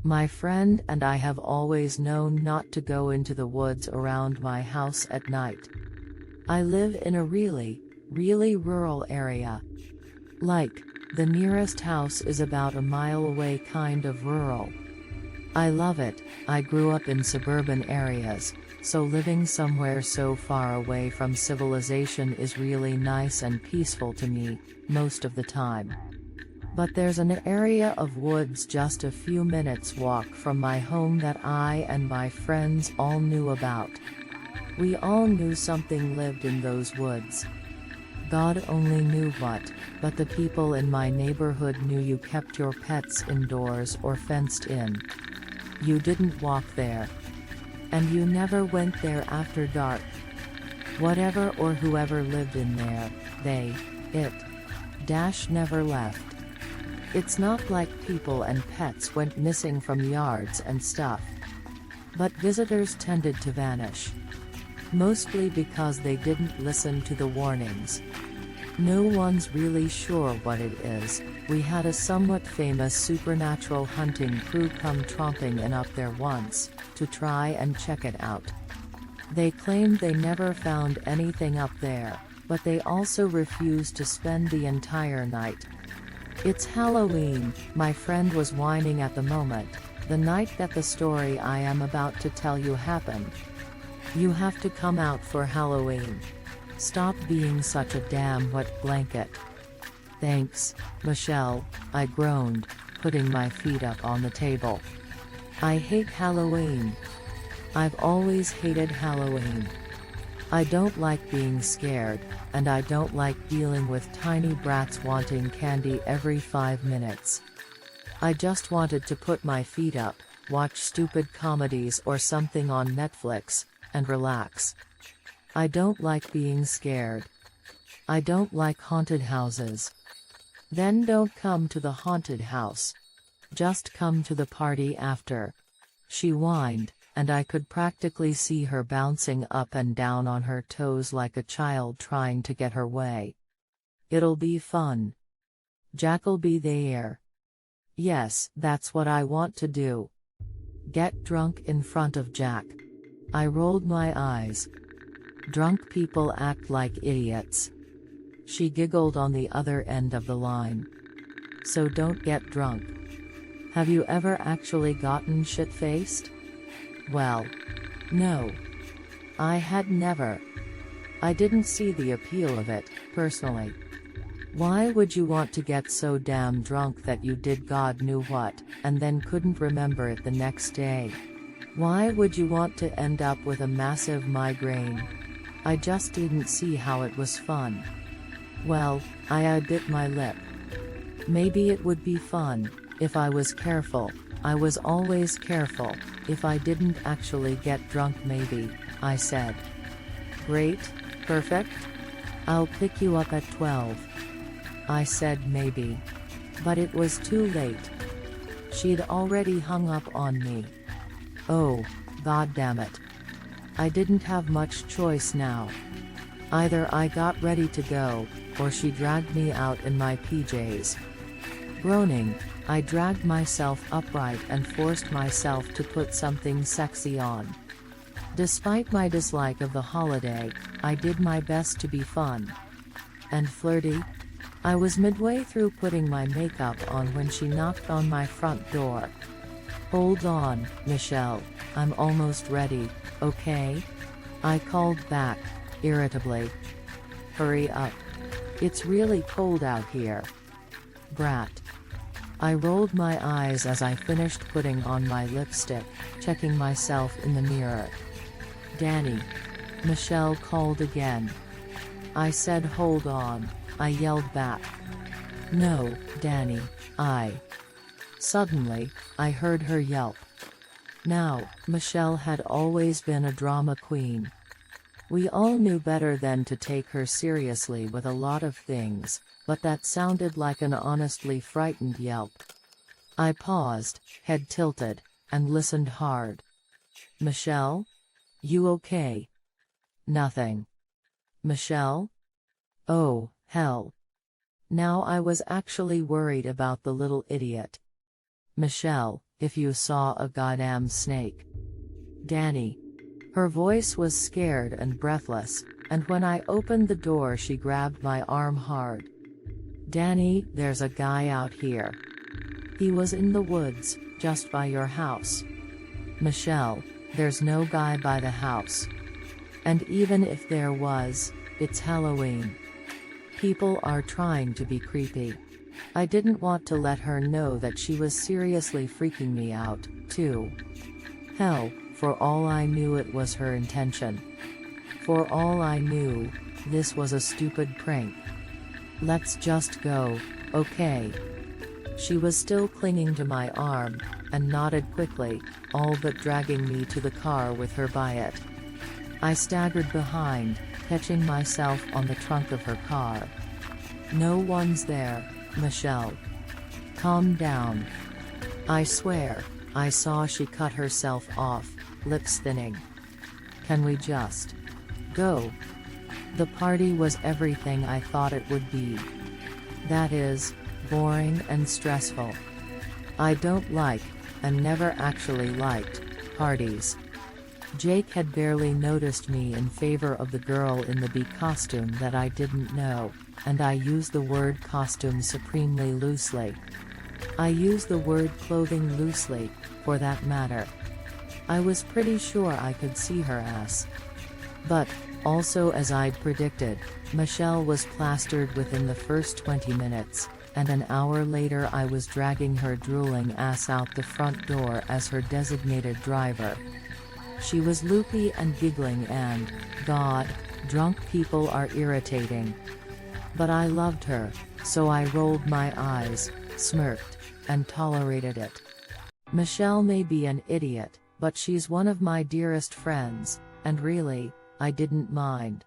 My friend and I have always known not to go into the woods around my house at night. I live in a really rural area. Like, the nearest house is about a mile away, kind of rural. I love it. I grew up in suburban areas, so living somewhere so far away from civilization is really nice and peaceful to me, most of the time. But there's an area of woods just a few minutes walk from my home that I and my friends all knew about. We all knew something lived in those woods. God only knew what, but the people in my neighborhood knew you kept your pets indoors or fenced in. You didn't walk there. And you never went there after dark. Whatever or whoever lived in there, never left. It's not like people and pets went missing from yards and stuff. But visitors tended to vanish. Mostly because they didn't listen to the warnings. No one's really sure what it is. We had a somewhat famous supernatural hunting crew come tromping in up there once, to try and check it out. They claimed they never found anything up there, but they also refused to spend the entire night. It's Halloween, my friend was whining at the moment, the night that the story I am about to tell you happened. You have to come out for Halloween. Stop being such a damn wet blanket. Thanks, Michelle, I groaned, putting my feet up on the table. I hate Halloween. I've always hated Halloween. I don't like being scared, and I don't like dealing with tiny brats wanting candy every 5 minutes. I just wanted to put my feet up, watch stupid comedies or something on Netflix, and relax. I don't like being scared. I don't like haunted houses. Then don't come to the haunted house. Just come to the party after. She whined, and I could practically see her bouncing up and down on her toes like a child trying to get her way. It'll be fun. Jack'll be there. Yes, that's what I want to do. Get drunk in front of Jack. I rolled my eyes. Drunk people act like idiots. She giggled on the other end of the line. So don't get drunk. Have you ever actually gotten shit-faced? Well, no. I had never. I didn't see the appeal of it, personally. Why would you want to get so damn drunk that you did God knew what, and then couldn't remember it the next day? Why would you want to end up with a massive migraine? I just didn't see how it was fun. Well, I bit my lip. Maybe it would be fun, if I was careful. I was always careful, if I didn't actually get drunk maybe, I said. Great, perfect. I'll pick you up at 12. I said maybe. But it was too late. She'd already hung up on me. Oh, goddammit. I didn't have much choice now. Either I got ready to go, or she dragged me out in my PJs. Groaning, I dragged myself upright and forced myself to put something sexy on. Despite my dislike of the holiday, I did my best to be fun. And flirty? I was midway through putting my makeup on when she knocked on my front door. Hold on, Michelle, I'm almost ready, okay? I called back, irritably. Hurry up. It's really cold out here. Brat. I rolled my eyes as I finished putting on my lipstick, checking myself in the mirror. Danny. Michelle called again. I said hold on, I yelled back. No, Danny, I. Suddenly, I heard her yelp. Now, Michelle had always been a drama queen. We all knew better than to take her seriously with a lot of things, but that sounded like an honestly frightened yelp. I paused, head tilted, and listened hard. Michelle? You okay? Nothing. Michelle? Oh, hell. Now I was actually worried about the little idiot. Michelle, if you saw a goddamn snake. Danny. Her voice was scared and breathless, and when I opened the door she grabbed my arm hard. Danny, there's a guy out here. He was in the woods, just by your house. Michelle, there's no guy by the house. And even if there was, it's Halloween. People are trying to be creepy. I didn't want to let her know that she was seriously freaking me out, too. Hell, for all I knew it was her intention. For all I knew, this was a stupid prank. Let's just go, okay? She was still clinging to my arm, and nodded quickly, all but dragging me to the car with her by it. I staggered behind, catching myself on the trunk of her car. No one's there, Michelle. Calm down. I swear, I saw she cut herself off, lips thinning. Can we just go? The party was everything I thought it would be. That is, boring and stressful. I don't like, and never actually liked, parties. Jake had barely noticed me in favor of the girl in the bee costume that I didn't know, and I use the word costume supremely loosely. I use the word clothing loosely, for that matter. I was pretty sure I could see her ass. But, also as I'd predicted, Michelle was plastered within the first 20 minutes, and an hour later I was dragging her drooling ass out the front door as her designated driver. She was loopy and giggling and, God, drunk people are irritating. But I loved her, so I rolled my eyes, smirked, and tolerated it. Michelle may be an idiot, but she's one of my dearest friends, and really, I didn't mind.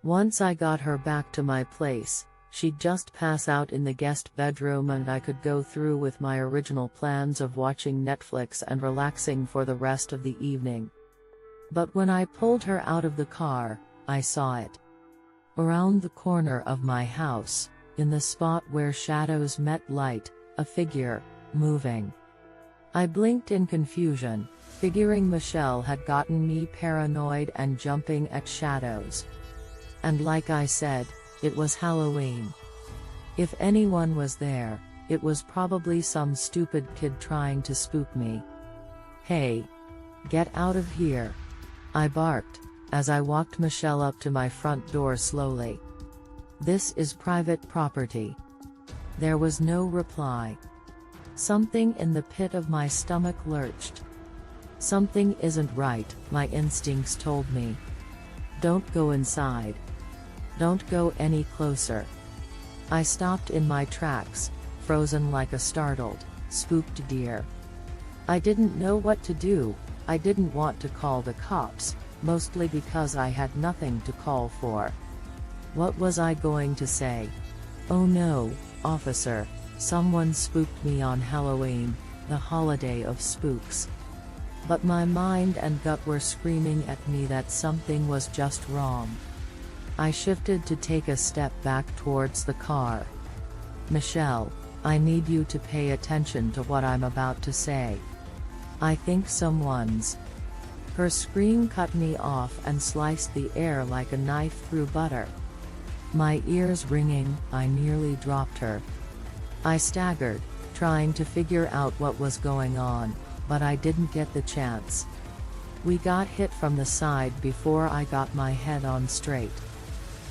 Once I got her back to my place, she'd just pass out in the guest bedroom and I could go through with my original plans of watching Netflix and relaxing for the rest of the evening. But when I pulled her out of the car, I saw it. Around the corner of my house, in the spot where shadows met light, a figure, moving. I blinked in confusion, figuring Michelle had gotten me paranoid and jumping at shadows. And like I said, it was Halloween. If anyone was there, it was probably some stupid kid trying to spook me. Hey! Get out of here! I barked, as I walked Michelle up to my front door slowly. This is private property. There was no reply. Something in the pit of my stomach lurched. Something isn't right, my instincts told me. Don't go inside. Don't go any closer. I stopped in my tracks, frozen like a startled, spooked deer. I didn't know what to do. I didn't want to call the cops, mostly because I had nothing to call for. What was I going to say? Oh no, officer, someone spooked me on Halloween, the holiday of spooks. But my mind and gut were screaming at me that something was just wrong. I shifted to take a step back towards the car. Michelle, I need you to pay attention to what I'm about to say. I think someone's. Her scream cut me off and sliced the air like a knife through butter. My ears ringing, I nearly dropped her. I staggered, trying to figure out what was going on, but I didn't get the chance. We got hit from the side before I got my head on straight.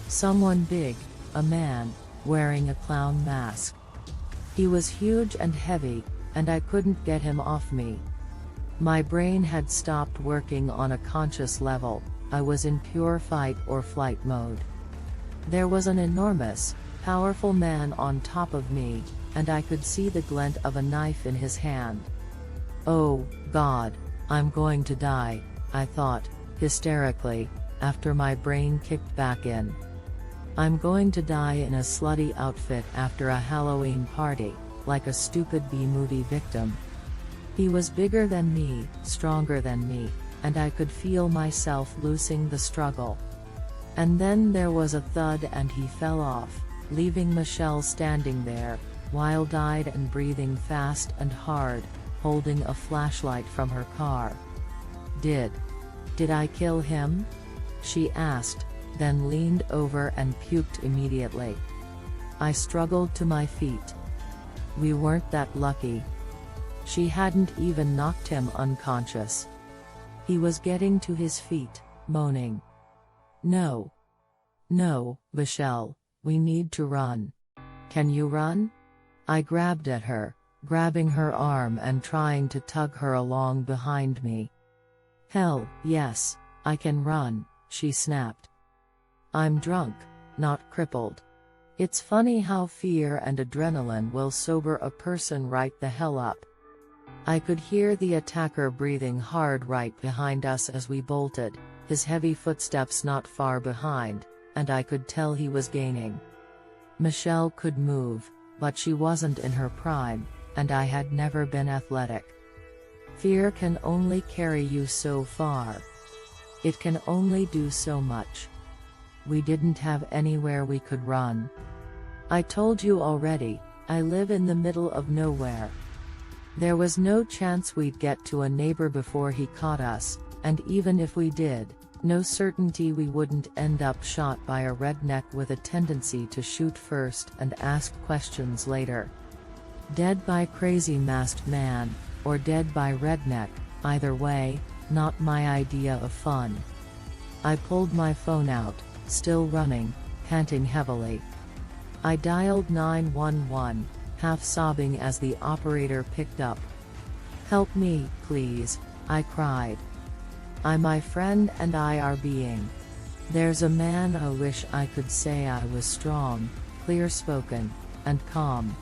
Someone big, a man, wearing a clown mask. He was huge and heavy, and I couldn't get him off me. My brain had stopped working on a conscious level, I was in pure fight or flight mode. There was an enormous, powerful man on top of me, and I could see the glint of a knife in his hand. Oh, God, I'm going to die, I thought, hysterically, after my brain kicked back in. I'm going to die in a slutty outfit after a Halloween party, like a stupid B-movie victim. He was bigger than me, stronger than me, and I could feel myself losing the struggle. And then there was a thud and he fell off, leaving Michelle standing there, wild-eyed and breathing fast and hard, holding a flashlight from her car. Did I kill him?" she asked, then leaned over and puked immediately. I struggled to my feet. We weren't that lucky. She hadn't even knocked him unconscious. He was getting to his feet, moaning. No, Michelle, we need to run. Can you run?" I grabbed at her, grabbing her arm and trying to tug her along behind me. "Hell, yes, I can run," she snapped. "I'm drunk, not crippled. It's funny how fear and adrenaline will sober a person right the hell up." I could hear the attacker breathing hard right behind us as we bolted, his heavy footsteps not far behind, and I could tell he was gaining. Michelle could move, but she wasn't in her prime, and I had never been athletic. Fear can only carry you so far. It can only do so much. We didn't have anywhere we could run. I told you already, I live in the middle of nowhere. There was no chance we'd get to a neighbor before he caught us, and even if we did, no certainty we wouldn't end up shot by a redneck with a tendency to shoot first and ask questions later. Dead by crazy masked man, or dead by redneck, either way, not my idea of fun. I pulled my phone out, still running, panting heavily. I dialed 911, half sobbing as the operator picked up. "Help me, please," I cried. "My friend and I are being. There's a man." I wish I could say I was strong, clear-spoken, and calm.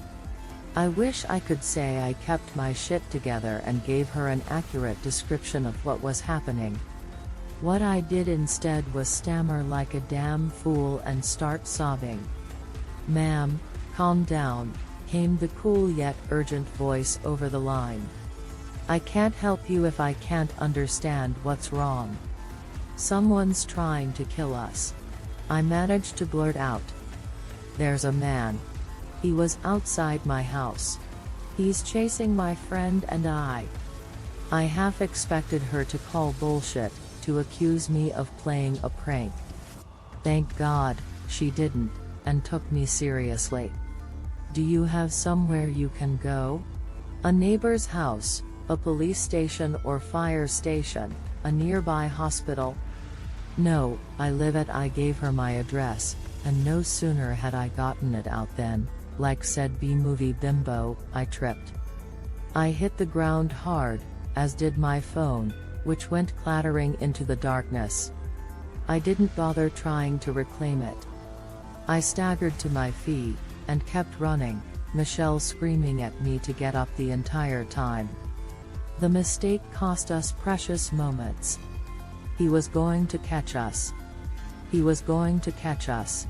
I wish I could say I kept my shit together and gave her an accurate description of what was happening. What I did instead was stammer like a damn fool and start sobbing. "Ma'am, calm down," came the cool yet urgent voice over the line. "I can't help you if I can't understand what's wrong. Someone's trying to kill us." I managed to blurt out. "There's a man. He was outside my house. He's chasing my friend and I." I half expected her to call bullshit, to accuse me of playing a prank. Thank God, she didn't, and took me seriously. "Do you have somewhere you can go? A neighbor's house, a police station or fire station, a nearby hospital?" "No, I live at." I gave her my address, and no sooner had I gotten it out than, like said B-movie bimbo, I tripped. I hit the ground hard, as did my phone, which went clattering into the darkness. I didn't bother trying to reclaim it. I staggered to my feet, and kept running, Michelle screaming at me to get up the entire time. The mistake cost us precious moments. He was going to catch us. He was going to catch us.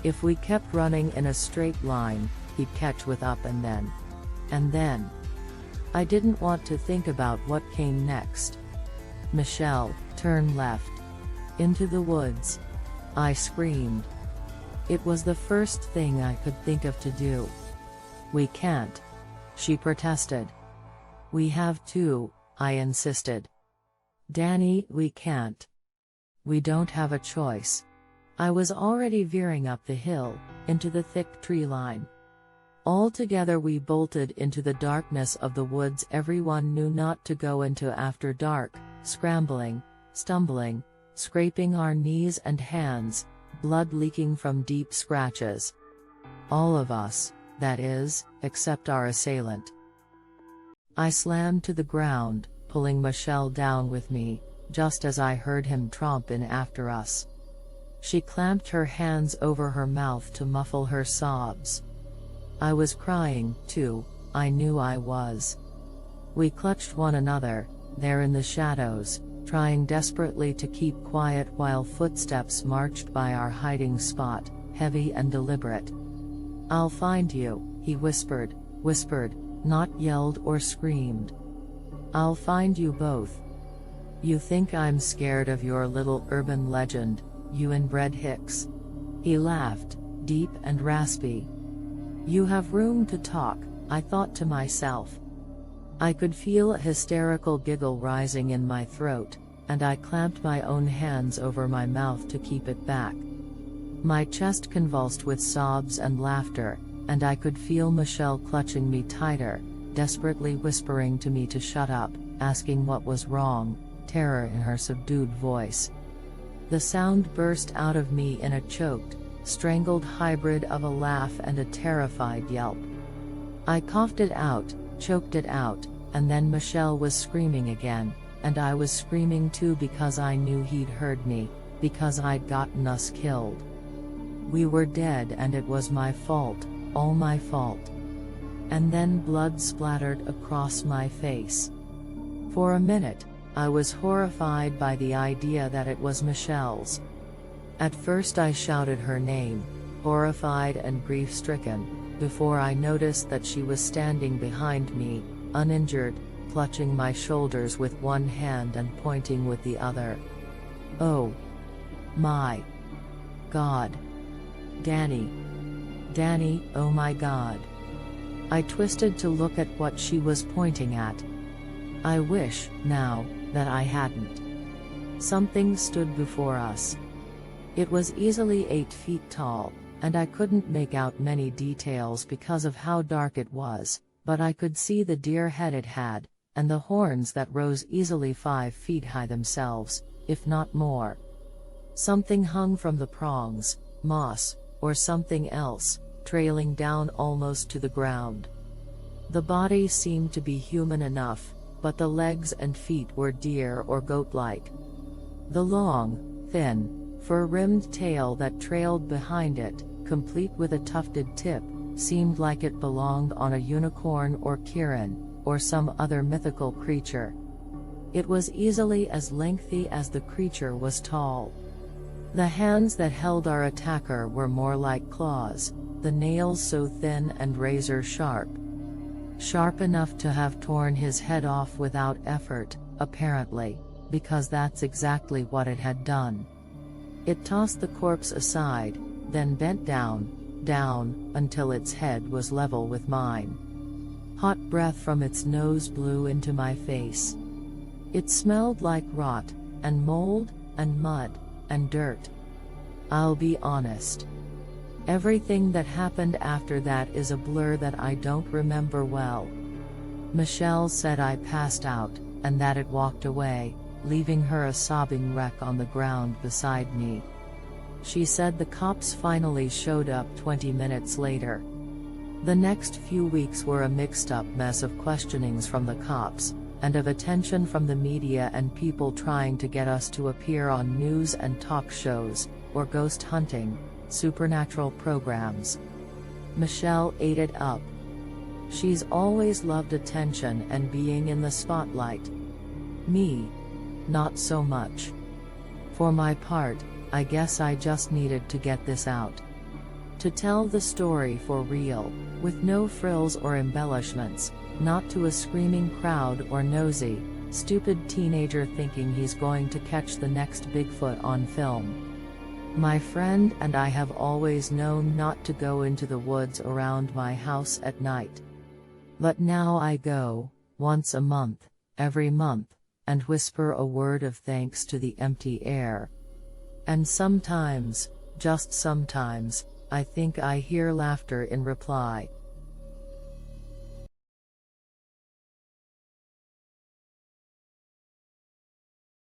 If we kept running in a straight line, he'd catch with up and then. And then. I didn't want to think about what came next. "Michelle, turn left. Into the woods," I screamed. It was the first thing I could think of to do. "We can't," she protested. "We have to," I insisted. "Danny, we can't. We don't have a choice." I was already veering up the hill, into the thick tree line. All together we bolted into the darkness of the woods everyone knew not to go into after dark, scrambling, stumbling, scraping our knees and hands, blood leaking from deep scratches. All of us, that is, except our assailant. I slammed to the ground, pulling Michelle down with me, just as I heard him tromp in after us. She clamped her hands over her mouth to muffle her sobs. I was crying, too, I knew I was. We clutched one another, there in the shadows, trying desperately to keep quiet while footsteps marched by our hiding spot, heavy and deliberate. "I'll find you," he whispered, not yelled or screamed. "I'll find you both. You think I'm scared of your little urban legend, you inbred hicks?" He laughed, deep and raspy. "You have room to talk," I thought to myself. I could feel a hysterical giggle rising in my throat, and I clamped my own hands over my mouth to keep it back. My chest convulsed with sobs and laughter, and I could feel Michelle clutching me tighter, desperately whispering to me to shut up, asking what was wrong, terror in her subdued voice. The sound burst out of me in a choked, strangled hybrid of a laugh and a terrified yelp. I coughed it out, choked it out, and then Michelle was screaming again, and I was screaming too because I knew he'd heard me, because I'd gotten us killed. We were dead and it was my fault, all my fault. And then blood splattered across my face. For a minute, I was horrified by the idea that it was Michelle's. At first I shouted her name, horrified and grief-stricken, before I noticed that she was standing behind me, uninjured, clutching my shoulders with one hand and pointing with the other. Oh my God. Danny. Danny, oh my God. I twisted to look at what she was pointing at. I wish, now, that I hadn't. Something stood before us. It was easily 8 feet tall, and I couldn't make out many details because of how dark it was, but I could see the deer head it had, and the horns that rose easily 5 feet high themselves, if not more. Something hung from the prongs, moss, or something else, trailing down almost to the ground. The body seemed to be human enough, but the legs and feet were deer or goat-like. The long, thin, fur-rimmed tail that trailed behind it, complete with a tufted tip, seemed like it belonged on a unicorn or Kirin, or some other mythical creature. It was easily as lengthy as the creature was tall. The hands that held our attacker were more like claws, the nails so thin and razor-sharp. Sharp enough to have torn his head off without effort, apparently, because that's exactly what it had done. It tossed the corpse aside, then bent down, until its head was level with mine. Hot breath from its nose blew into my face. It smelled like rot, and mold, and mud, and dirt. I'll be honest. Everything that happened after that is a blur that I don't remember well. Michelle said I passed out, and that it walked away, leaving her a sobbing wreck on the ground beside me. She said the cops finally showed up 20 minutes later. The next few weeks were a mixed-up mess of questionings from the cops, and of attention from the media and people trying to get us to appear on news and talk shows, or ghost hunting, supernatural programs. Michelle ate it up. She's always loved attention and being in the spotlight. Me, not so much. For my part, I guess I just needed to get this out. To tell the story for real, with no frills or embellishments, not to a screaming crowd or nosy, stupid teenager thinking he's going to catch the next Bigfoot on film. My friend and I have always known not to go into the woods around my house at night. But now I go, once a month, every month, and whisper a word of thanks to the empty air. And sometimes, just sometimes, I think I hear laughter in reply.